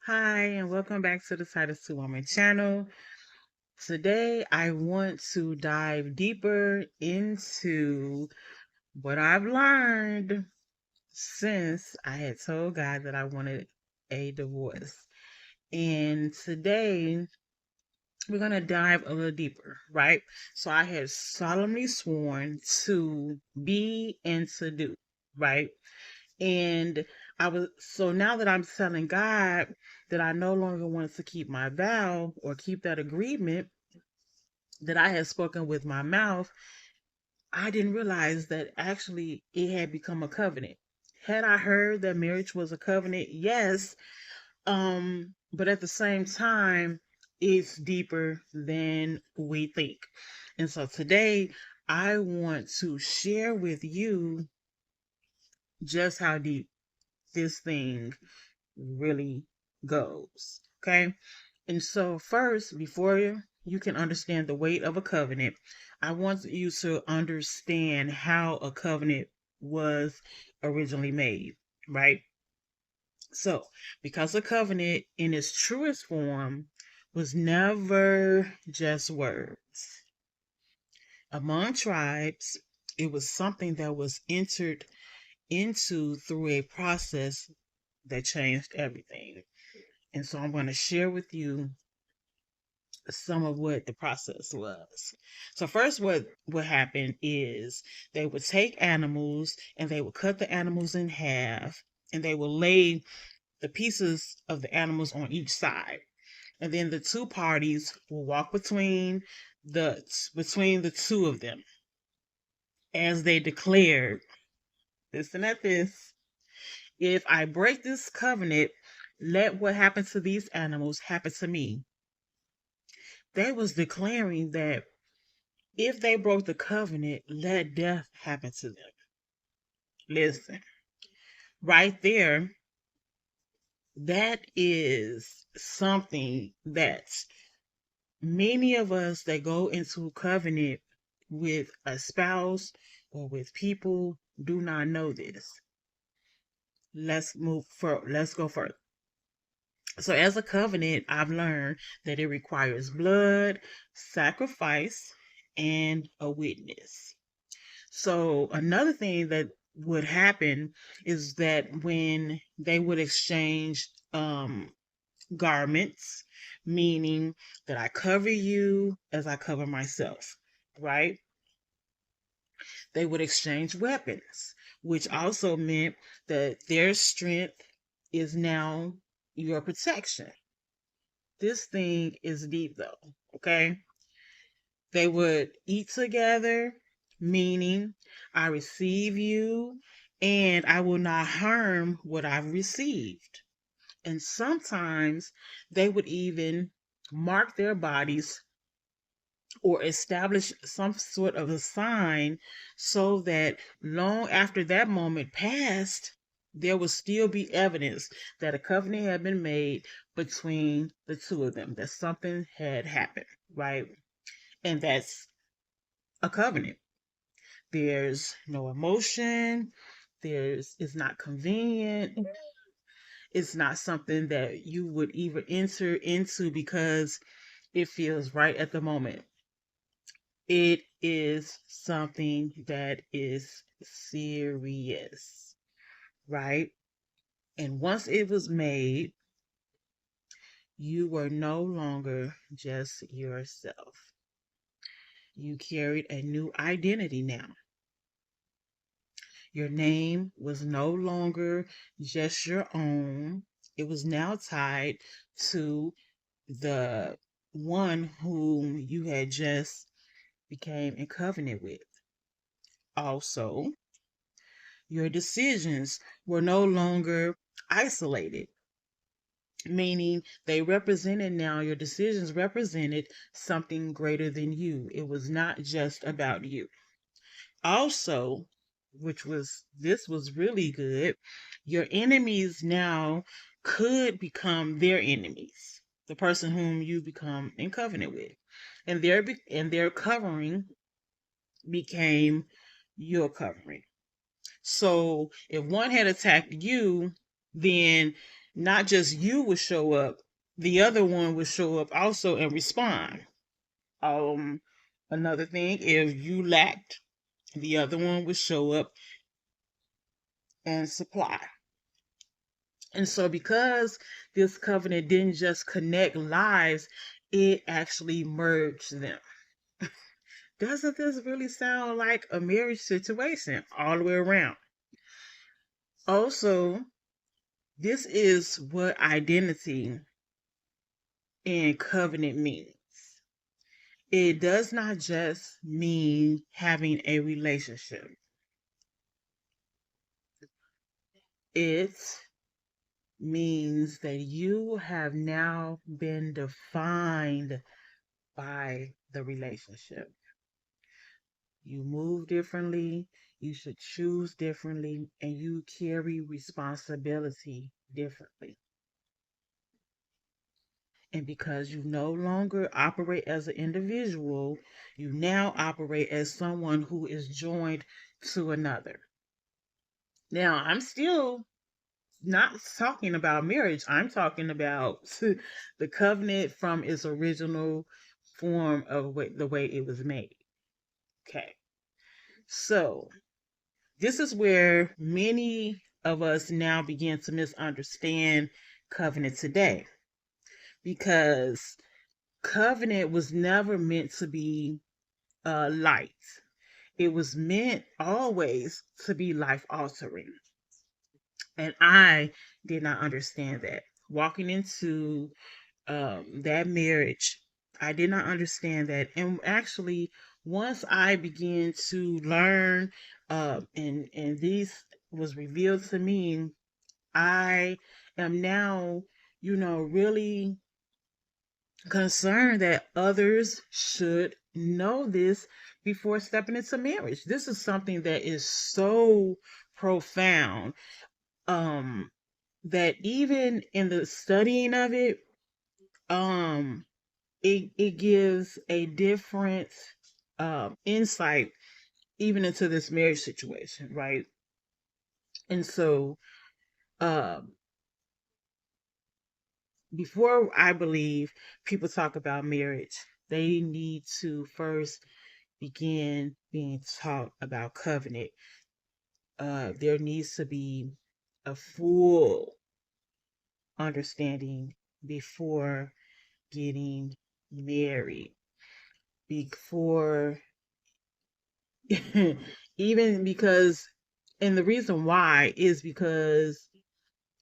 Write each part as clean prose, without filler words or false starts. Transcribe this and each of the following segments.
Hi, and welcome back to the Titus 2 Woman channel. Today, I want to dive deeper into what I've learned since I had told God that I wanted a divorce. And today, we're going to dive a little deeper, right? So, I had solemnly sworn to be and to do, right? And so now that I'm telling God that I no longer wanted to keep my vow or keep that agreement that I had spoken with my mouth, I didn't realize that actually it had become a covenant. Had I heard that marriage was a covenant? Yes. But at the same time, it's deeper than we think. And so today I want to share with you just how deep this thing really goes. Okay. And so, first, before you can understand the weight of a covenant, I want you to understand how a covenant was originally made, right? So, because a covenant in its truest form was never just words. Among tribes, it was something that was entered into through a process that changed everything. And so I'm going to share with you some of what the process was. So first what happened is they would take animals and they would cut the animals in half and they would lay the pieces of the animals on each side. And then the two parties will walk between the two of them as they declared, listen at this, if I break this covenant, let what happened to these animals happen to me. They was declaring that if they broke the covenant, let death happen to them. Listen, right there, that is something that many of us that go into covenant with a spouse or with people do not know this. Let's go further. So as a covenant, I've learned that it requires blood, sacrifice, and a witness. So another thing that would happen is that when they would exchange garments, meaning that I cover you as I cover myself, right? They would exchange weapons, which also meant that their strength is now your protection. This thing is deep though, okay? They would eat together, meaning I receive you and I will not harm what I've received. And sometimes they would even mark their bodies or establish some sort of a sign so that long after that moment passed, there would still be evidence that a covenant had been made between the two of them, that something had happened, right? And that's a covenant. There's no emotion. It's not convenient. It's not something that you would even enter into because it feels right at the moment. It is something that is serious, right? And once it was made, you were no longer just yourself. You carried a new identity now. Your name was no longer just your own. It was now tied to the one whom you had just became in covenant with. Also, your decisions were no longer isolated, meaning your decisions represented something greater than you. It was not just about you. Also, this was really good, your enemies now could become their enemies, the person whom you become in covenant with, and their covering became your covering. So if one had attacked you, then not just you would show up, the other one would show up also and respond. Um, Another thing, if you lacked, the other one would show up and supply. And so, because this covenant didn't just connect lives, it actually merged them. Doesn't this really sound like a marriage situation all the way around? Also, this is what identity and covenant means. It does not just mean having a relationship. It means that you have now been defined by the relationship. You move differently, you should choose differently, and you carry responsibility differently. And because you no longer operate as an individual, you now operate as someone who is joined to another. Now, I'm still not talking about marriage, I'm talking about the covenant from its original form of the way it was made. Okay. So, this is where many of us now begin to misunderstand covenant today, because covenant was never meant to be light. It was meant always to be life altering. And I did not understand that. Walking into that marriage, I did not understand that. And actually, once I began to learn, and these was revealed to me, I am now, really concerned that others should know this before stepping into marriage. This is something that is so profound, um, that even in the studying of it, um, it gives a different insight even into this marriage situation, right? And so, um, before I believe people talk about marriage, they need to first begin being taught about covenant. There needs to be a full understanding before getting married. Before, even because, and the reason why is because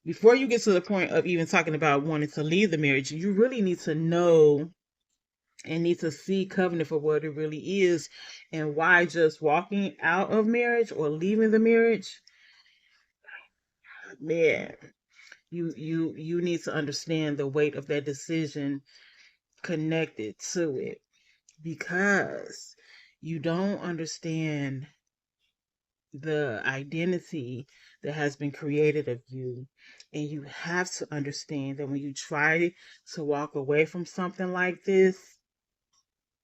before you get to the point of even talking about wanting to leave the marriage, you really need to know and need to see covenant for what it really is, and why just walking out of marriage or leaving the marriage, man, you need to understand the weight of that decision connected to it, because you don't understand the identity that has been created of you. And you have to understand that when you try to walk away from something like this,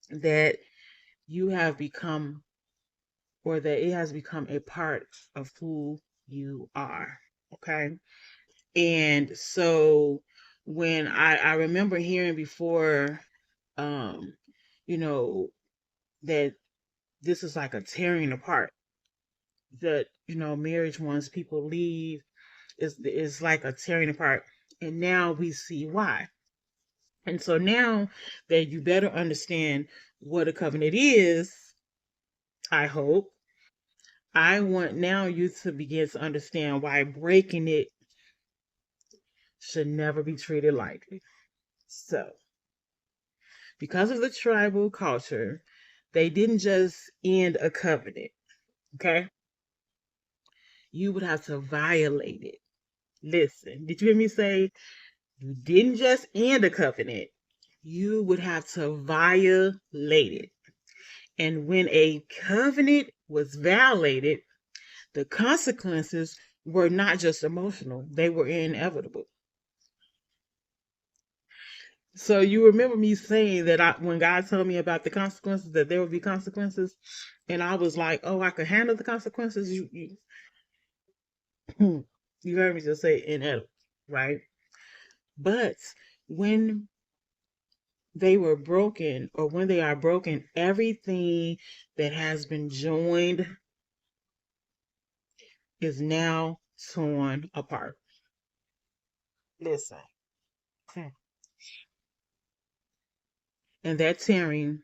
that you have become, or that it has become a part of who you are. Okay. And so when I remember hearing before, um, you know, that this is like a tearing apart, that, marriage, once people leave, is like a tearing apart. And now we see why. And so now that you better understand what a covenant is, I hope, I want now you to begin to understand why breaking it should never be treated lightly. So, because of the tribal culture, they didn't just end a covenant, okay? You would have to violate it. Listen, did you hear me say you didn't just end a covenant? You would have to violate it. And when a covenant was violated, the consequences were not just emotional, they were inevitable. So you remember me saying that when God told me about the consequences, that there would be consequences, and I was like, "Oh, I could handle the consequences." You heard me just say inedible, right? But when they were broken, or when they are broken, everything that has been joined is now torn apart. Listen. And that tearing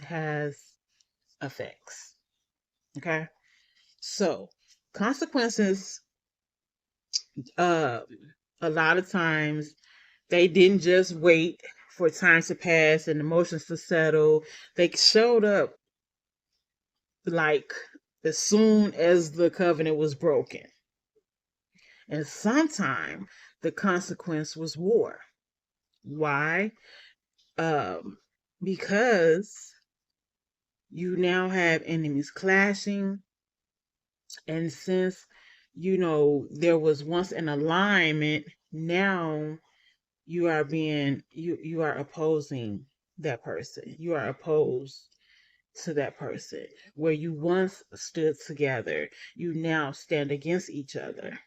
has effects. Okay. So, consequences, uh, a lot of times, they didn't just wait for time to pass and emotions to settle. They showed up like as soon as the covenant was broken. And sometimes the consequence was war. Why? Um, because you now have enemies clashing, and since there was once an alignment, now you are opposing that person. You are opposed to that person. Where you once stood together, you now stand against each other,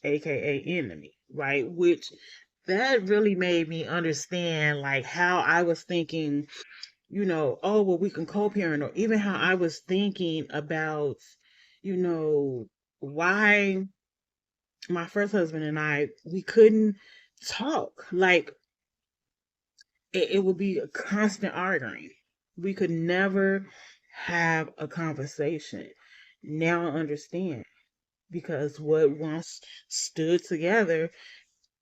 aka enemy, right? Which that really made me understand like how I was thinking, oh well, we can co-parent, or even how I was thinking about, you know, why my first husband and I, we couldn't talk. Like it would be a constant arguing. We could never have a conversation. Now I understand, because what once stood together,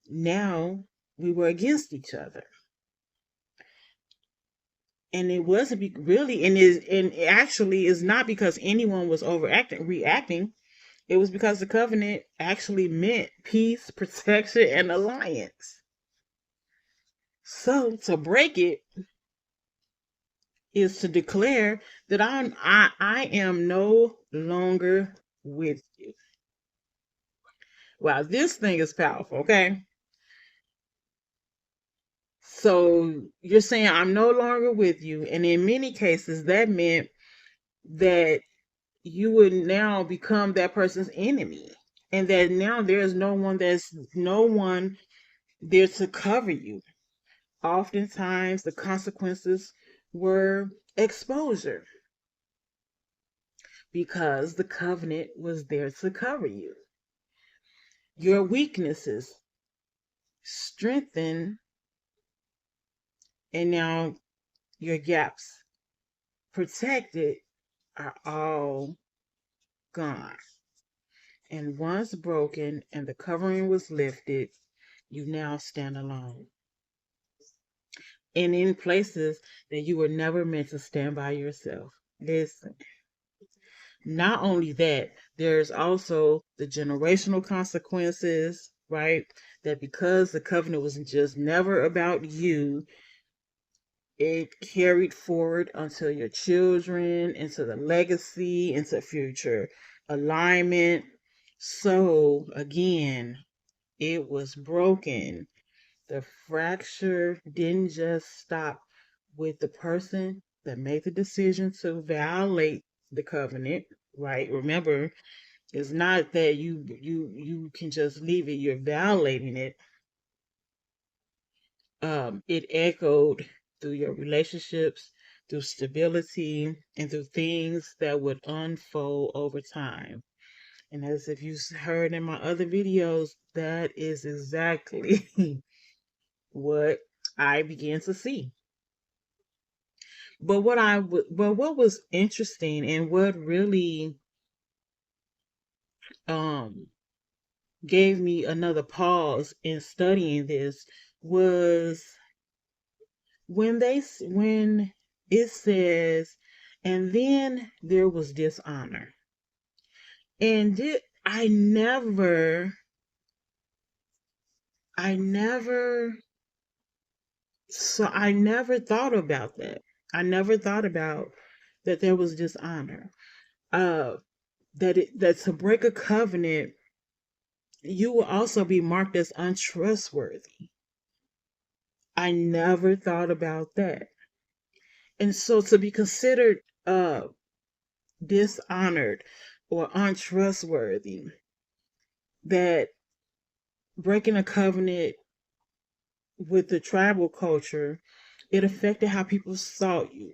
now we were against each other. And it wasn't really, and it actually is not because anyone was overacting, reacting. It was because the covenant actually meant peace, protection, and alliance. So to break it is to declare that I am no longer with you. Wow, this thing is powerful, okay? So you're saying I'm no longer with you, and in many cases that meant that you would now become that person's enemy, and that now there's no one there to cover you. Oftentimes the consequences were exposure, because the covenant was there to cover you. Your weaknesses strengthen, and now your gaps protected are all gone. And once broken and the covering was lifted, you now stand alone. And in places that you were never meant to stand by yourself. Listen, not only that, there's also the generational consequences, right? That because the covenant was just never about you, it carried forward until your children, into the legacy, into future alignment. So again, it was broken. The fracture didn't just stop with the person that made the decision to violate the covenant, right? Remember, it's not that you can just leave it, you're violating it. It echoed through your relationships, through stability, and through things that would unfold over time. And as if you heard in my other videos, that is exactly what I began to see. But what was interesting, and what really um gave me another pause in studying this, was when it says, and then there was dishonor. And I never I never thought about that. I never thought about that there was dishonor. Uh that to break a covenant, you will also be marked as untrustworthy. I never thought about that. And so to be considered dishonored or untrustworthy, that breaking a covenant with the tribal culture, it affected how people saw you.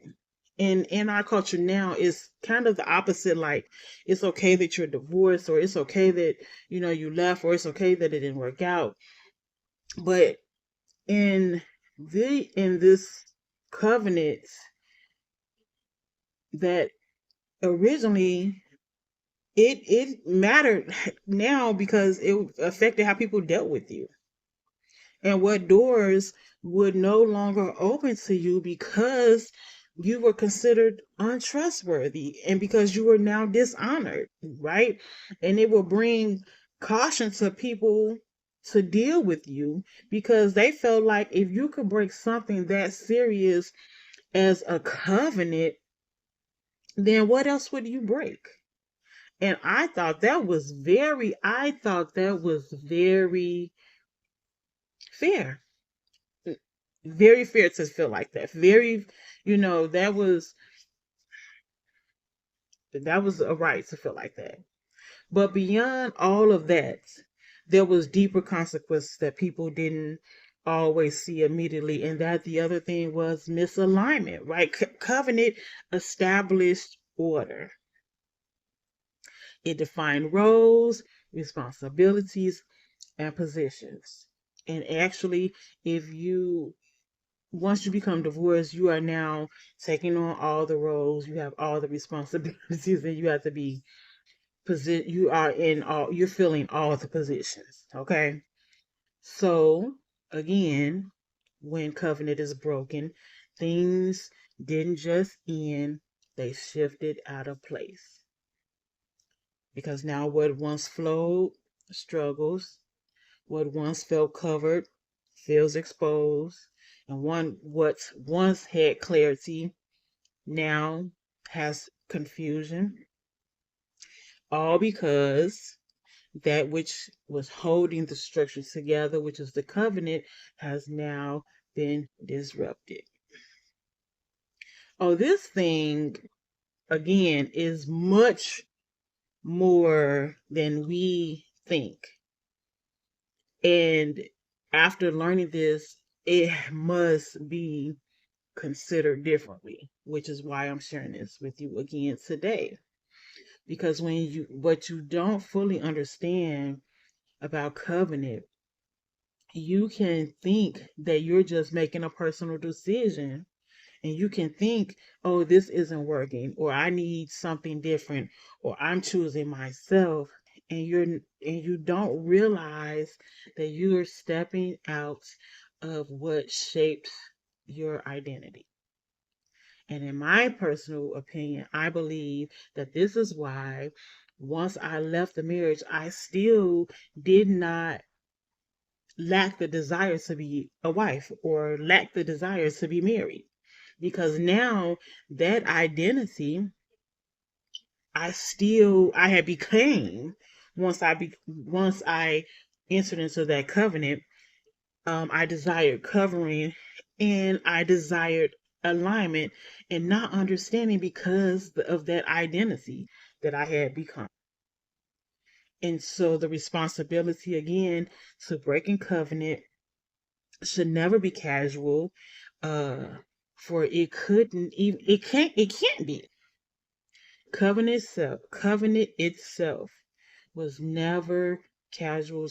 And in our culture now, it's kind of the opposite. Like, it's okay that you're divorced, or it's okay that, you left, or it's okay that it didn't work out. But in this covenant, that originally, it mattered now because it affected how people dealt with you, and what doors would no longer open to you because you were considered untrustworthy and because you were now dishonored, right? And it will bring caution to people to deal with you because they felt like if you could break something that serious as a covenant, then what else would you break? And I thought that was very fair. Very fair to feel like that. Very, that was a right to feel like that. But beyond all of that, there was deeper consequences that people didn't always see immediately, and that the other thing was misalignment, right? Covenant established order. It defined roles, responsibilities, and positions. And actually, if you once you become divorced, you are now taking on all the roles, you have all the responsibilities, and you have to be you're filling all the positions. Okay. So again, when covenant is broken, things didn't just end, they shifted out of place. Because now what once flowed struggles, what once felt covered feels exposed, and what once had clarity now has confusion, all because that which was holding the structure together, which is the covenant, has now been disrupted. Oh, this thing, again, is much more than we think. And after learning this, it must be considered differently, which is why I'm sharing this with you again today. Because what you don't fully understand about covenant, you can think that you're just making a personal decision, and you can think, oh, this isn't working, or I need something different, or I'm choosing myself, and you don't realize that you are stepping out of what shapes your identity. And in my personal opinion, I believe that this is why once I left the marriage, I still did not lack the desire to be a wife or lack the desire to be married. Because now that identity, I had became once I entered into that covenant, I desired covering and I desired alignment and not understanding because of that identity that I had become. And so the responsibility again to breaking covenant should never be casual. For it can't be. Covenant itself was never casual